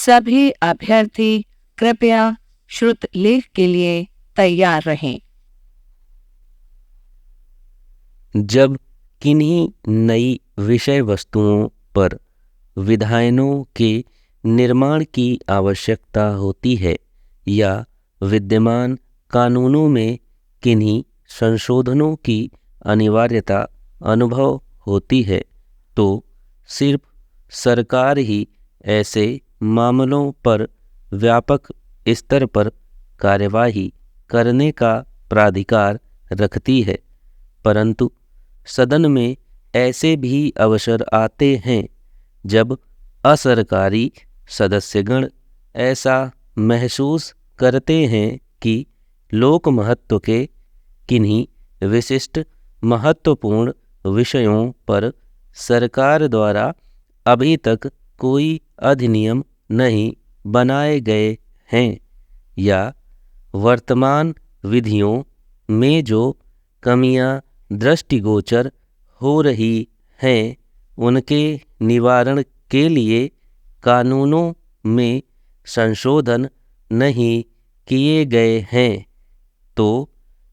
सभी अभ्यर्थी कृपया श्रुत लेख के लिए तैयार रहें। जब किन्हीं नई विषय वस्तुओं पर विधायनों के निर्माण की आवश्यकता होती है या विद्यमान कानूनों में किन्हीं संशोधनों की अनिवार्यता अनुभव होती है, तो सिर्फ सरकार ही ऐसे मामलों पर व्यापक स्तर पर कार्यवाही करने का प्राधिकार रखती है। परंतु सदन में ऐसे भी अवसर आते हैं जब असरकारी सदस्यगण ऐसा महसूस करते हैं कि लोक महत्व के किन्हीं विशिष्ट महत्वपूर्ण विषयों पर सरकार द्वारा अभी तक कोई अधिनियम नहीं बनाए गए हैं या वर्तमान विधियों में जो कमियां दृष्टिगोचर हो रही हैं उनके निवारण के लिए कानूनों में संशोधन नहीं किए गए हैं, तो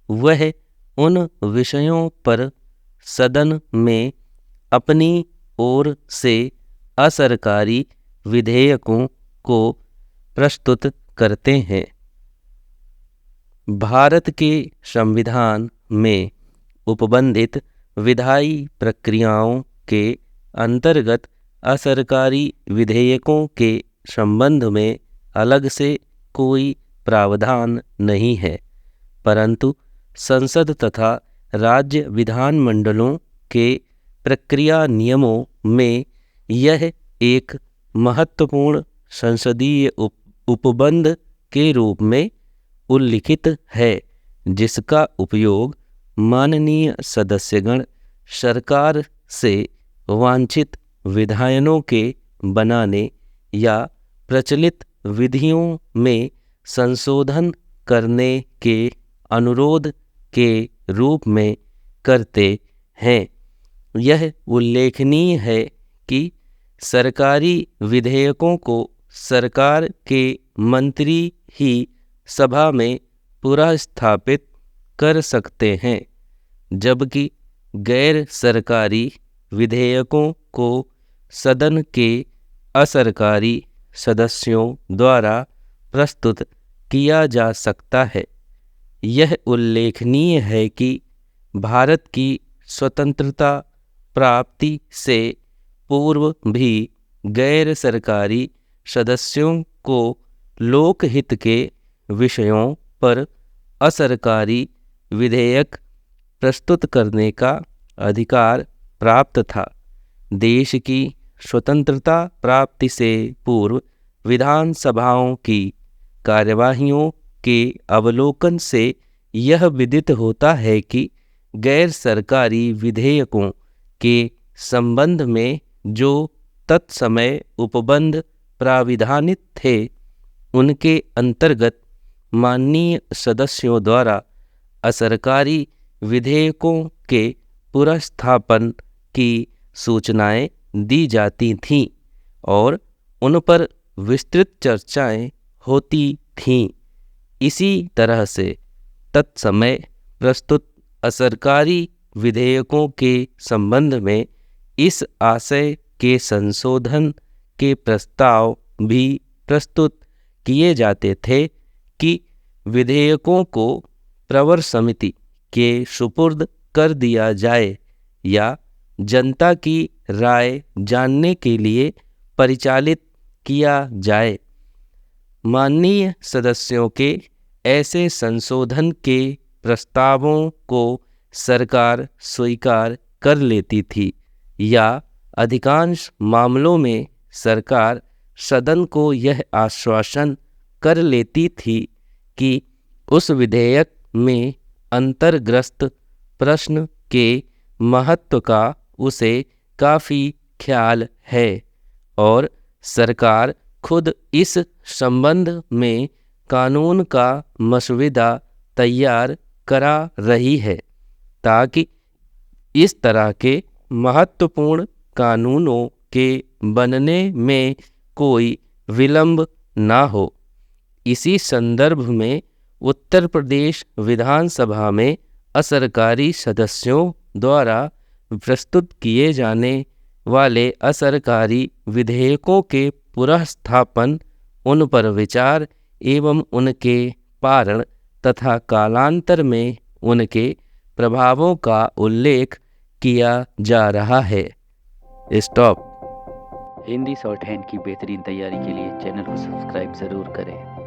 वह उन विषयों पर सदन में अपनी ओर से असरकारी विधेयकों को प्रस्तुत करते हैं। भारत के संविधान में उपबंधित विधायी प्रक्रियाओं के अंतर्गत असरकारी विधेयकों के संबंध में अलग से कोई प्रावधान नहीं है, परंतु संसद तथा राज्य विधानमंडलों के प्रक्रिया नियमों में यह एक महत्वपूर्ण संसदीय उपबंध के रूप में उल्लिखित है, जिसका उपयोग माननीय सदस्यगण सरकार से वांछित विधायनों के बनाने या प्रचलित विधियों में संशोधन करने के अनुरोध के रूप में करते हैं। यह उल्लेखनीय है कि सरकारी विधेयकों को सरकार के मंत्री ही सभा में पुनर्स्थापित कर सकते हैं, जबकि गैर सरकारी विधेयकों को सदन के असरकारी सदस्यों द्वारा प्रस्तुत किया जा सकता है। यह उल्लेखनीय है कि भारत की स्वतंत्रता प्राप्ति से पूर्व भी गैर सरकारी सदस्यों को लोकहित के विषयों पर असरकारी विधेयक प्रस्तुत करने का अधिकार प्राप्त था। देश की स्वतंत्रता प्राप्ति से पूर्व विधानसभाओं की कार्यवाहियों के अवलोकन से यह विदित होता है कि गैर सरकारी विधेयकों के संबंध में जो तत्समय उपबंध प्राविधानित थे, उनके अंतर्गत माननीय सदस्यों द्वारा असरकारी विधेयकों के पुनर्स्थापन की सूचनाएं दी जाती थीं और उन पर विस्तृत चर्चाएं होती थीं। इसी तरह से तत्समय प्रस्तुत असरकारी विधेयकों के संबंध में इस आशय के संशोधन के प्रस्ताव भी प्रस्तुत किए जाते थे कि विधेयकों को प्रवर समिति के सुपुर्द कर दिया जाए या जनता की राय जानने के लिए परिचालित किया जाए। माननीय सदस्यों के ऐसे संशोधन के प्रस्तावों को सरकार स्वीकार कर लेती थी या अधिकांश मामलों में सरकार सदन को यह आश्वासन कर लेती थी कि उस विधेयक में अंतर्ग्रस्त प्रश्न के महत्व का उसे काफ़ी ख्याल है और सरकार खुद इस संबंध में कानून का मसविदा तैयार करा रही है, ताकि इस तरह के महत्वपूर्ण कानूनों के बनने में कोई विलंब ना हो। इसी संदर्भ में उत्तर प्रदेश विधानसभा में असरकारी सदस्यों द्वारा प्रस्तुत किए जाने वाले असरकारी विधेयकों के पुनर्स्थापन, उन पर विचार एवं उनके पारण तथा कालांतर में उनके प्रभावों का उल्लेख किया जा रहा है। स्टॉप। हिंदी शॉर्ट हैंड की बेहतरीन तैयारी के लिए चैनल को सब्सक्राइब ज़रूर करें।